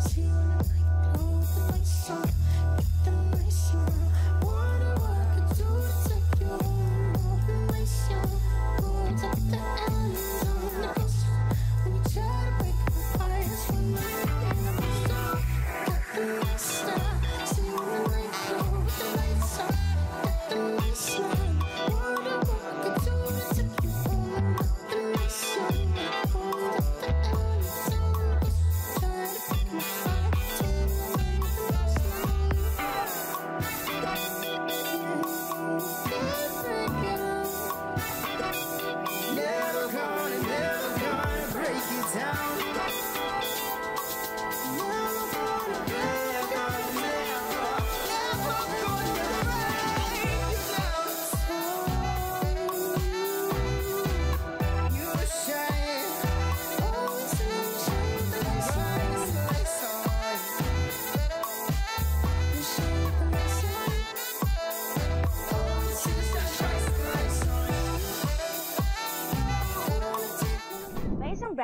See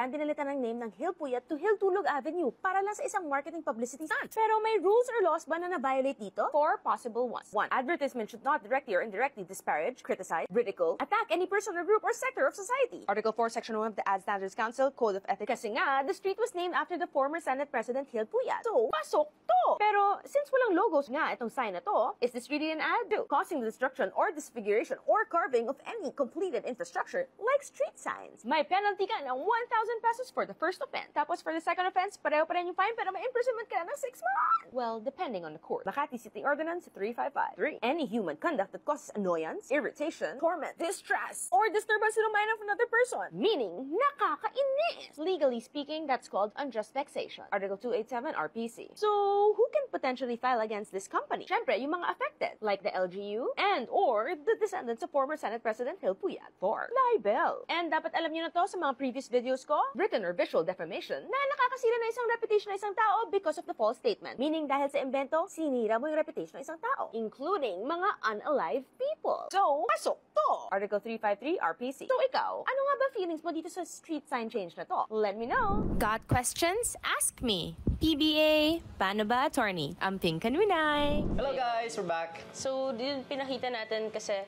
brand dinalitan ng name ng Hill Puyat to Hill Tulog Avenue para lang sa isang marketing publicity stunt. Pero may rules or laws ba na na-violate dito? 4 possible ones. 1. Advertisement should not directly or indirectly disparage, criticize, ridicule, attack any person or group or sector of society. Article 4, Section 1 of the Ad Standards Council Code of Ethics. Kasi nga, the street was named after the former Senate President Hill Puyat. So, pasok to! Pero, since walang logos nga itong sign na to, is this really an ad? Causing the destruction or disfiguration or carving of any completed infrastructure like street signs. May penalty ka ng 1,000 pesos for the first offense. Tapos for the second offense, pareho pa rin yung fine pero may imprisonment ka ng 6 months. Well, depending on the court. Makati City Ordinance 355. 3. Any human conduct that causes annoyance, irritation, torment, distress, or disturbance to the mind of another person. Meaning, nakakainis. Legally speaking, that's called unjust vexation. Article 287 RPC. So, who can potentially file against this company? Syempre, yung mga affected, like the LGU and or the descendants of former Senate President Hill Puyat for libel. And dapat alam niyo na to sa mga previous videos ko, written or visual defamation, na nakakasira na isang reputation ng isang tao because of the false statement. Meaning, dahil sa invento, sinira mo yung reputation ng isang tao, including mga unalive people. So, pasok to! Article 353 RPC. So, ikaw, ano nga ba feelings mo dito sa street sign change na to? Let me know. Got questions? Ask me. PBA, Paano Ba Attorney? I'm Pink Kanwinay. Hello guys, we're back. So, yun pinakita natin kasi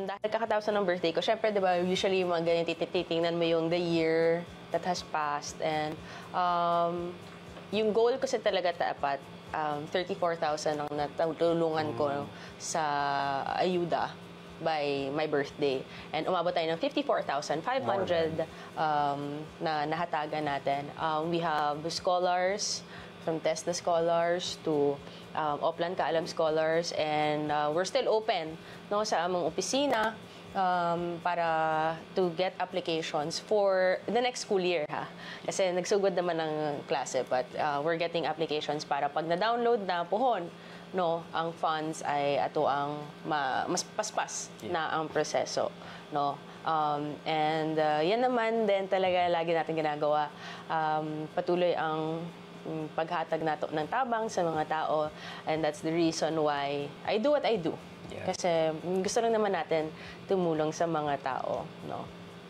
dahil kakatapos na ng birthday ko, syempre, di ba, usually yung mga ganyan, titingnan mo yung the year that has passed. And yung goal ko kasi talaga dapat, 34,000 ang natulungan ko sa ayuda by my birthday. And umabot tayo ng 54,500 na nahatagan natin. We have scholars, from TESDA scholars to Oplan Kaalam scholars, and we're still open no, sa among opisina para to get applications for the next school year. Ha? Kasi nagsugod naman ng klase, but we're getting applications para pag na-download na pohon, no, ang funds ay ato ang mas paspas na ang proseso, no. And yan naman din talaga lagi natin ginagawa, patuloy ang paghatag nato ng tabang sa mga tao, and that's the reason why I do what I do. Kasi gusto rin naman natin tumulong sa mga tao, no.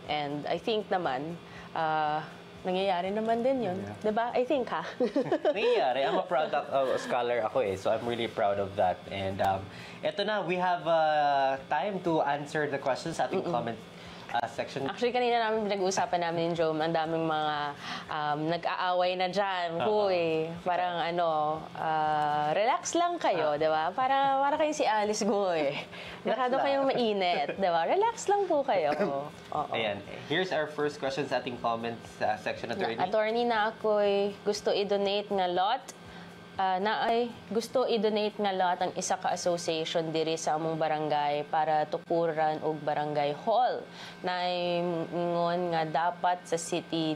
And I think naman nangyayari naman din yun. Diba? I think, ha? Nangyayari. I'm a proud scholar ako eh. So I'm really proud of that. And eto na, we have time to answer the questions sa ating comment section. Actually, kanina namin pinag-uusapan namin yung Jome, ang daming mga nag-aaway na dyan. Huy, parang relax lang kayo, di ba? Para kayong si Alice Goy. Masyado kayong mainit, di ba? Relax lang po kayo. Ayan. Here's our first question sa ating comments section, attorney. Attorney, na ako'y gusto i-donate nga lot. Gusto i-donate nga lot ang isa ka association diri sa among barangay para tukuran og barangay hall. Naingon nga dapat sa city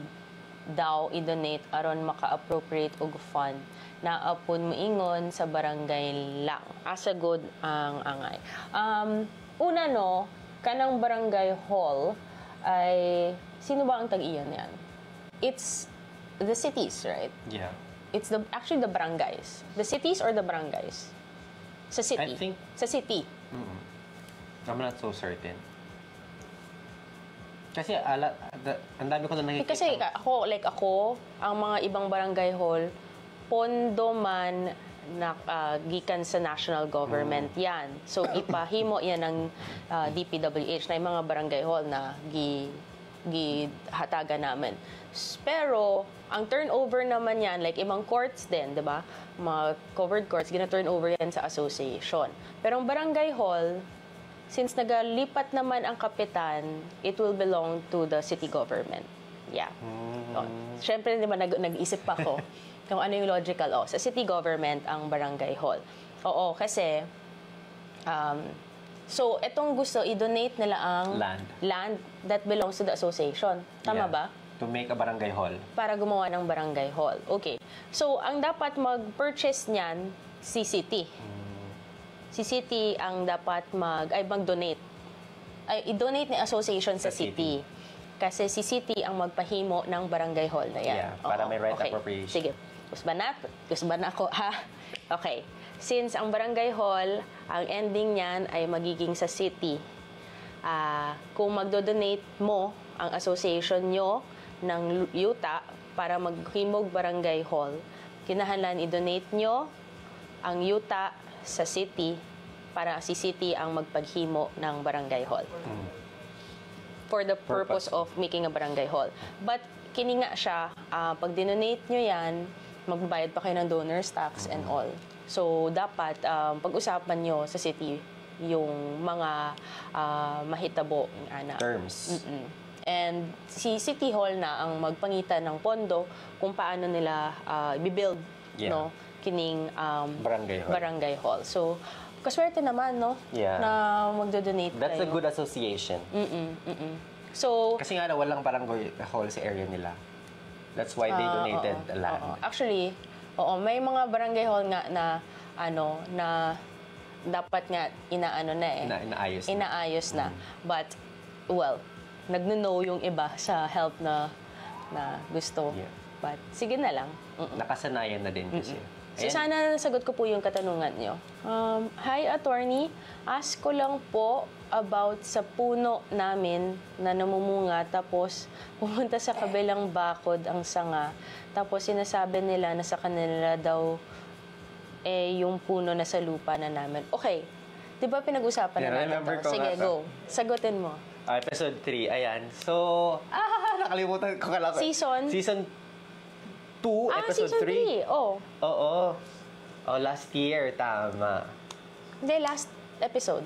daw i-donate aron maka-appropriate og fund. Naapon mo ingon sa barangay lang. Asagod ang angay. Una no, kanang barangay hall ay sino ba ang tag-iyan yan? It's the cities, right? Yeah. It's actually the barangays. The cities or the barangays? Sa city. I think... Sa city. I'm not so certain. Kasi ang dami ko na nakikita. Kasi ako, ang mga ibang barangay hall, pondo man gikan sa national government yan. So ipahimo yan ng DPWH na yung mga barangay hall na gihataga namin. Pero ang turnover naman yan, like ibang courts din, di ba? Mga covered courts, gina-turnover yan sa association. Pero ang barangay hall, since nagalipat naman ang kapitan, it will belong to the city government. Yeah. Siyempre, di ba, nag-isip pa ako kung ano yung logical. Sa city government ang barangay hall. Oo, kasi so, etong gusto, i-donate nila ang land that belongs to the association. Tama ba? To make a barangay hall. Para gumawa ng barangay hall. Okay. So, ang dapat mag-purchase niyan, si city. Si city ang dapat mag-donate. I-donate ni association sa city. Kasi si city ang magpahimo ng barangay hall na yan. Yeah, para may right appropriation. Sige. Gusto ba na ako, ha? Okay. Since ang barangay hall, ang ending niyan ay magiging sa city. Kung magdo-donate mo ang association nyo ng yuta para maghimog barangay hall, kinahanglan i-donate nyo ang yuta sa city para si city ang magpaghimo ng barangay hall. For the purpose of making a barangay hall. But kini nga siya, pag dinonate nyo yan, magbabayad pa kayo ng donor's tax and all. So, dapat pag-usapan nyo sa city yung mga mahitabo terms. And si City Hall na ang magpangitan ng pondo kung paano nila i-build no, kining barangay hall. So, kaswerte naman, no? Na magdo-donate That's kayo. a good association. So, kasi nga walang barangay hall sa area nila. That's why they donated the land. Actually, may mga barangay hall nga na na dapat nga inaayos na. But, well, nagno-know yung iba sa help na gusto. But, sige na lang. Nakasanayan na din kasi. So, sana nasagot ko po yung katanungan nyo. Hi, attorney. Ask ko lang po about sa puno namin na namumunga tapos pumunta sa kabilang bakod ang sanga. Tapos sinasabi nila na sa kanila daw yung puno na sa lupa na namin. Okay. Di ba pinag-usapan na natin ito? Sige, go. Sagutin mo. Episode 3, ayan. So, nakalimutan ko kala ko. Season 2, episode 3. Oo. Last year, tama. Hindi, last episode.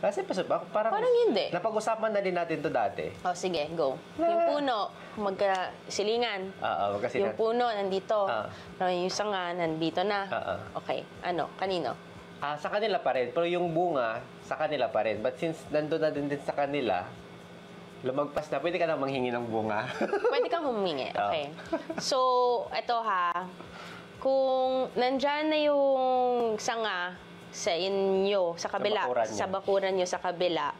Last episode ba? Parang hindi. Napag-usapan na din natin to dati. Sige, go. Yung puno, magkasilingan. Magkasilingan. Yung puno, nandito. Yung sanga, nandito na. Okay. Kanino? Sa kanila pa rin. Pero yung bunga, sa kanila pa rin. But since nandun na din sa kanila, lumagpas na, pwede ka na manghingi ng bunga. Pwede kang humingi. Okay. So, eto kung nandyan na yung sanga sa inyo, sa kabila, sa bakuran nyo sa kabila,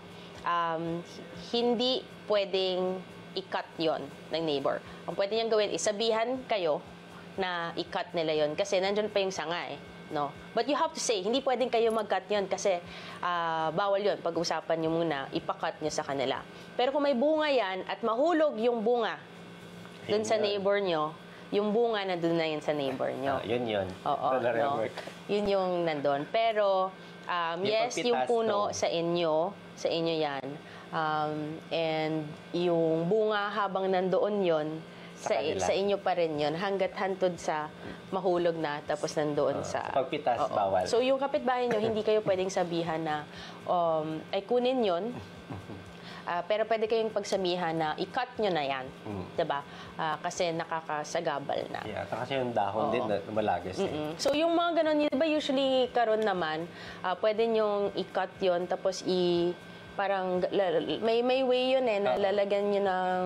hindi pwedeng i-cut yon ng neighbor. Ang pwede niyang gawin, isabihan kayo na i-cut nila yon kasi nandyan pa yung sanga no? But you have to say, hindi pwedeng kayo mag-cut yun kasi bawal yun. Pag-usapan nyo muna, ipa-cut nyo sa kanila. Pero kung may bunga yan at mahulog yung bunga dun sa neighbor nyo, yung bunga na dun na yun sa neighbor nyo. Yun. Oo. No? Yun yung nandun. Pero, yes, yung puno sa inyo yan. And yung bunga habang nandoon yun, sa inyo pa rin yun, hanggat hantod sa mahulog na, tapos nandoon sa... Pagpitas, bawal. So, yung kapitbahay nyo, hindi kayo pwedeng sabihan na, ay kunin yun, pero pwede kayong pagsabihan na, i-cut nyo na yan. Diba? Kasi nakakasagabal na. Kasi yung dahon din, malagis. So, yung mga ganun, diba usually karon naman, pwede nyong i-cut yun, tapos parang, may way yun na lalagyan nyo ng...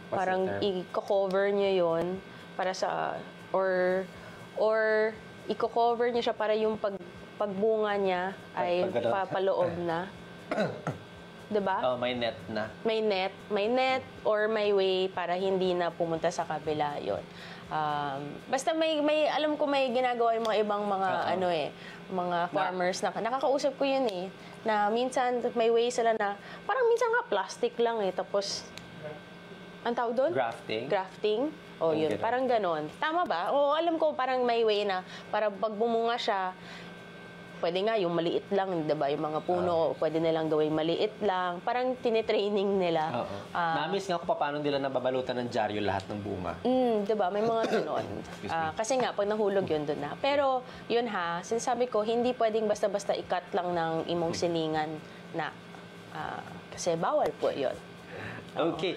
Parang i-cover nyo yun para sa... Or i-cover nyo siya para yung pagbunga niya ay papaloob na. Diba? May net na. May net or may way para hindi na pumunta sa kabila yun. Basta may alam ko may ginagawa yung mga ibang mga mga farmers na nakakausap ko yun na minsan may way sila na parang minsan nga plastic lang tapos ang tawag doon? Grafting. Yun. Parang ganon. Tama ba? Alam ko parang may way na para pag bumunga siya, pwede nga yung maliit lang, diba? Yung mga puno, pwede nilang gawin maliit lang. Parang tinitraining nila. Namiss nga ko paano nila nababalutan ng dyaryo lahat ng bunga. Diba? May mga ganon. Kasi nga, pag nahulog yun doon na. Pero, yun sinasabi ko, hindi pwedeng basta-basta i-cut lang ng imong silingan na. Kasi bawal po yun. Okay.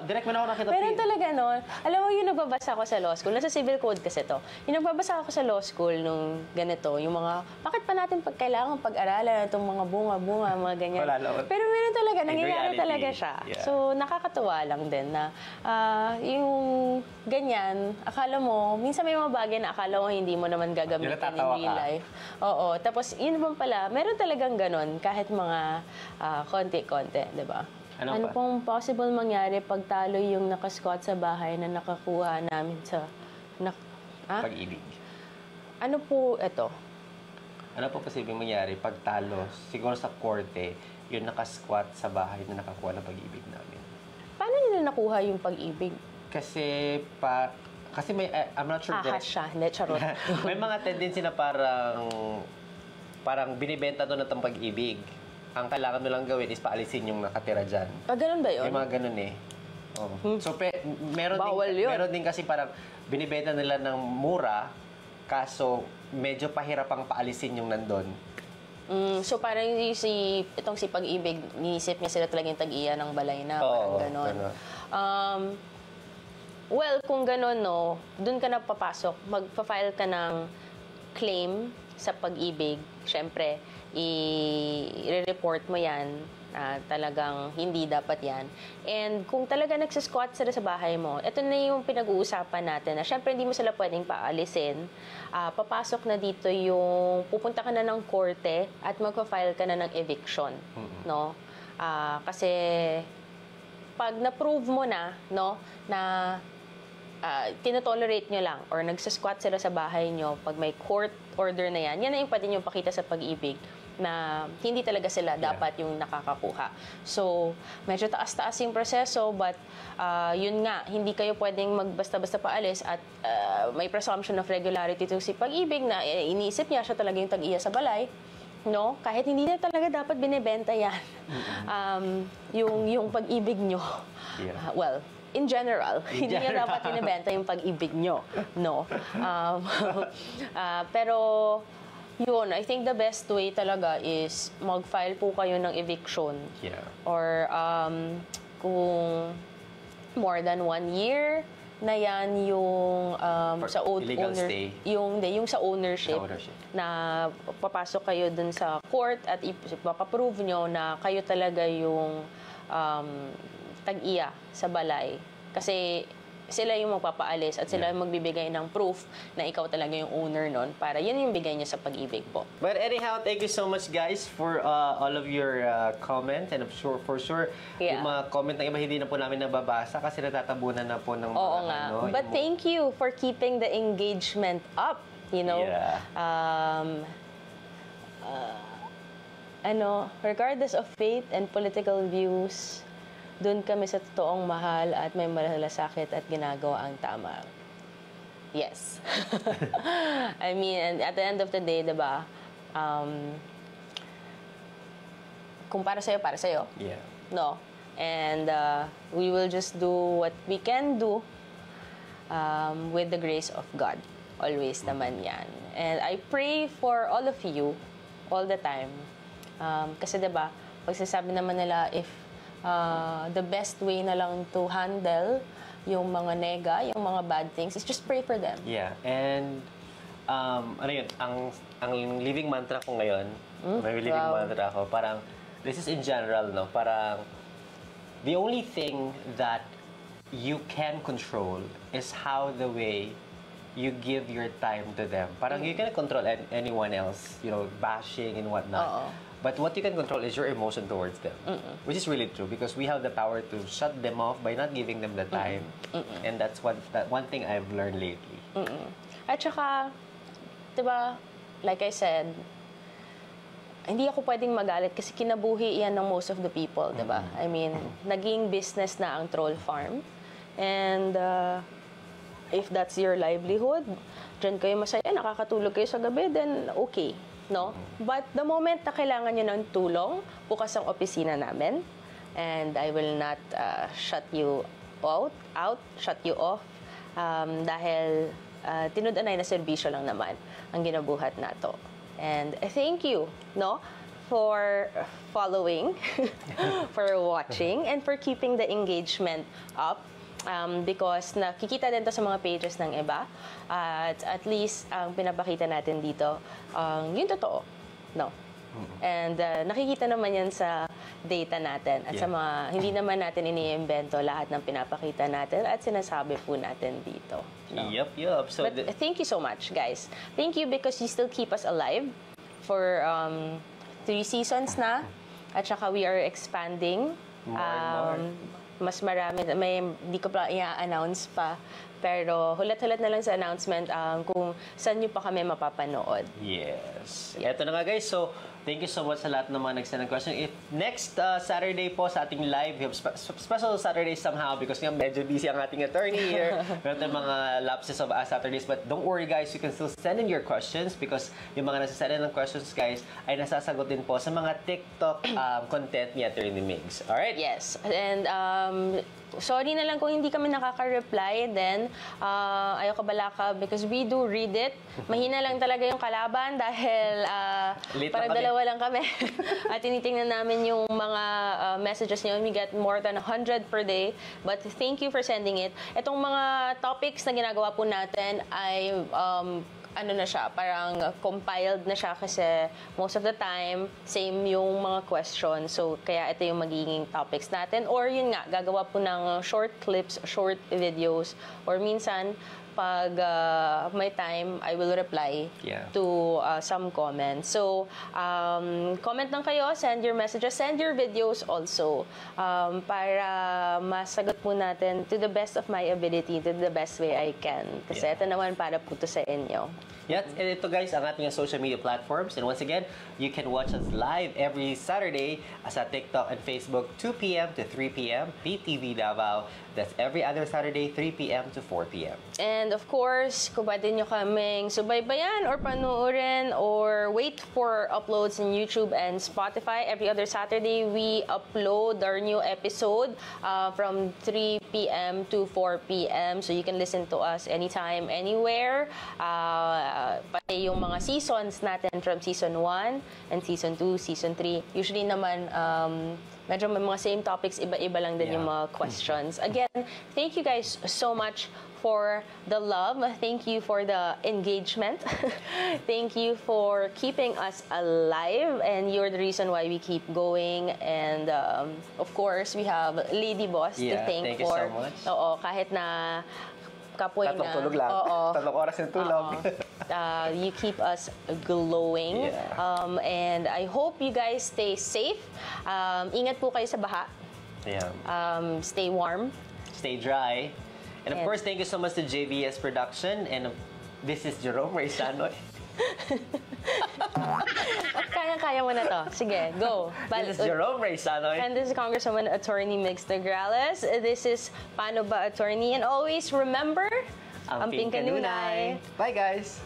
Direct mo na ako nakita. Meron talaga, no? Alam mo, yung nagbabasa ako sa law school, nasa civil code kasi to. Yung nagbabasa ako sa law school nung ganito, yung mga, bakit pa natin kailangan pag-aralan itong mga bunga-bunga, mga ganyan. Pero meron talaga, nangyayari talaga siya. Yeah. So, nakakatuwa lang din na yung ganyan, akala mo, minsan may mga bagay na akala mo hindi mo naman gagamitin in real life. Oo. Tapos, yun naman pala, meron talagang ganon, kahit mga konti-konti, di ba? Ano pong possible mangyari pag talo yung nakasquat sa bahay na nakakuha namin sa pag-ibig? Ano po ito? Ano po posibleng mangyari pag talo, siguro sa korte, yung nakasquat sa bahay na nakakuha ng pag-ibig namin? Paano nila nakuha yung pag-ibig? Kasi may, I'm not sure. Ahas siya, hindi, charot. May mga tendency na parang binibenta doon ng pag-ibig. Ang kailangan mo lang gawin is paalisin yung nakatira dyan. Ganun ba yun? May mga ganun eh. Oh. So, Bawal yun. Meron din kasi parang binibenta nila ng mura, kaso medyo pahirap ang paalisin yung nandun. So parang itong si Pag-ibig, niisip niya sila talagang tag-iya ng balay na. Oo, parang ganon. ganon. Well, kung ganon, no, dun ka na papasok. Magpa-file ka ng claim sa Pag-ibig. Siyempre, i-report mo yan. Talagang hindi dapat yan. And kung talaga nagsasquat sila sa bahay mo, ito na yung pinag-uusapan natin na syempre hindi mo sila pwedeng paalisin. Papasok na dito yung pupunta ka na ng korte at magpa-file ka na ng eviction. No? Kasi pag na-prove mo na, no, na tinotolerate nyo lang or nagsasquat sila sa bahay nyo, pag may court order na yan, yan na yung pwede nyo pakita sa Pag-ibig na hindi talaga sila dapat yung nakakakuha. So, medyo taas-taas yung proseso, but yun nga, hindi kayo pwedeng magbasta-basta paalis at may presumption of regularity to si Pag-ibig na iniisip niya siya talaga yung tag-iya sa balay, no? Kahit hindi na talaga dapat binibenta yan. Yung Pag-ibig nyo. Well, in general, hindi niya dapat binibenta yung Pag-ibig nyo, no? Pero yun, I think the best way talaga is mag-file po kayo ng eviction. Yeah. Or kung more than 1 year na yan yung sa illegal owner, stay. yung sa ownership, na papasok kayo dun sa court at ipapaprove nyo na kayo talaga yung tag-iya sa balay. Kasi sila yung magpapaalis at sila yung magbibigay ng proof na ikaw talaga yung owner nun para yun yung bigay niya sa Pag-ibig po. But anyhow, thank you so much guys for all of your comments, and I'm sure yung mga comment ng iba hindi na po namin nababasa kasi natatabunan na po ng mga Oo nga. But thank you for keeping the engagement up, you know. Regardless of faith and political views, doon kami sa totoong mahal at may malasakit at ginagawa ang tama. Yes. I mean, and at the end of the day, diba, kung para sa'yo. Yeah. No? And we will just do what we can do with the grace of God. Always naman yan. And I pray for all of you all the time. Kasi diba, pagsasabi naman nila, if the best way na lang to handle yung mga nega, yung mga bad things, is just pray for them. Yeah, and ano yun, ang living mantra ko ngayon, may living mantra ko, parang, this is in general, no? Parang, the only thing that you can control is how the way you give your time to them. Parang you can control anyone else, you know, bashing and whatnot. But what you can control is your emotion towards them, which is really true because we have the power to shut them off by not giving them the time. And that's one thing I've learned lately. At saka, diba, like I said, hindi ako pwedeng magalit kasi kinabuhi yan ng most of the people, diba? I mean, naging business na ang troll farm. And if that's your livelihood, dyan kayo masaya, nakakatulog kayo sa gabi, then okay. No? But the moment na kailangan nyo ng tulong, bukas ang opisina namin. And I will not shut you shut you off. Dahil tinudanay na serbisyo lang naman ang ginabuhat nato. And thank you, no? For following, for watching, and for keeping the engagement up. Because nakikita din to sa mga pages ng iba at least ang pinapakita natin dito yung totoo, no? And nakikita naman yan sa data natin at sa mga hindi naman natin iniimbento lahat ng pinapakita natin at sinasabi po natin dito, no? Yup. So but thank you so much, guys. Thank you because you still keep us alive for 3 seasons na at saka we are expanding. More. Mas marami, hindi ko pa i-announce pa, pero hulat-hulat na lang sa announcement kung saan nyo pa kami mapapanood. Yes. Eto na nga guys, so Thank you so much sa lahat ng mga nag-send ng question. If next Saturday po sa ating live, we have special Saturday somehow because nga medyo busy ang ating attorney here. Meron tayong mga lapses of Saturdays. But don't worry guys, you can still send in your questions because yung mga nasasend in ng questions guys ay nasasagot din po sa mga TikTok content ni Attorney Migs. Alright? Yes. And sorry na lang kung hindi kami nakaka-reply then ayoko balaka because we do read it. Mahina lang talaga yung kalaban dahil parang dalawa lang kami. At tinitingnan namin yung mga messages niyo. We get more than 100 per day. But thank you for sending it. Itong mga topics na ginagawa po natin ay ano na siya, parang compiled na siya kasi most of the time, same yung mga questions. So, kaya ito yung magiging topics natin. Or yun nga, gagawa po ng short clips, short videos. Or minsan, pag may time, I will reply to some comments. So, comment lang kayo, send your messages, send your videos also para masagot po natin to the best of my ability, to the best way I can. Kasi ito naman para po to sa inyo. Yes, and ito guys, ang ating social media platforms. And once again, you can watch us live every Saturday sa TikTok and Facebook, 2 p.m. to 3 p.m. PTV Davao. That's every other Saturday, 3 p.m. to 4 p.m. And of course, kung pwede nyo kaming subaybayan or panoorin or wait for uploads in YouTube and Spotify. Every other Saturday, we upload our new episode from 3 p.m. to 4 p.m. So you can listen to us anytime, anywhere. Pati yung mga seasons natin from Season 1 and Season 2, Season 3. Usually naman, medyo may mga same topics, iba-iba lang din yung mga questions. Again, thank you guys so much for the love. Thank you for the engagement. Thank you for keeping us alive. And you're the reason why we keep going. And of course, we have Lady Boss to thank for. You so much. Oo, kahit na kapoy na. Tatlong tulog lang. Tatlong oras yung tulog. You keep us glowing. And I hope you guys stay safe. Ingat po kayo sa baha. Stay warm. Stay dry. And of course, thank you so much to JVS Production. And this is Jerome Ray Sanoy. Kaya mo na to. Sige, go. This is Jerome Ray Sanoy. And this is Congresswoman Attorney Migs Nograles. This is Paano Ba Attorney. And always remember, Amping Kanunay. Bye, guys.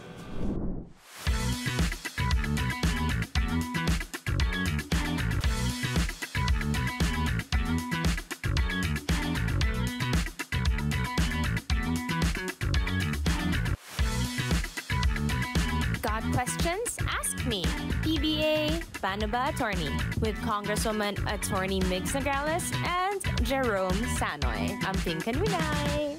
Got questions? Ask me. PBA Paano Ba Attorney with Congresswoman Attorney Migs Nograles and Jerome Sanoy. Amping Kanunay.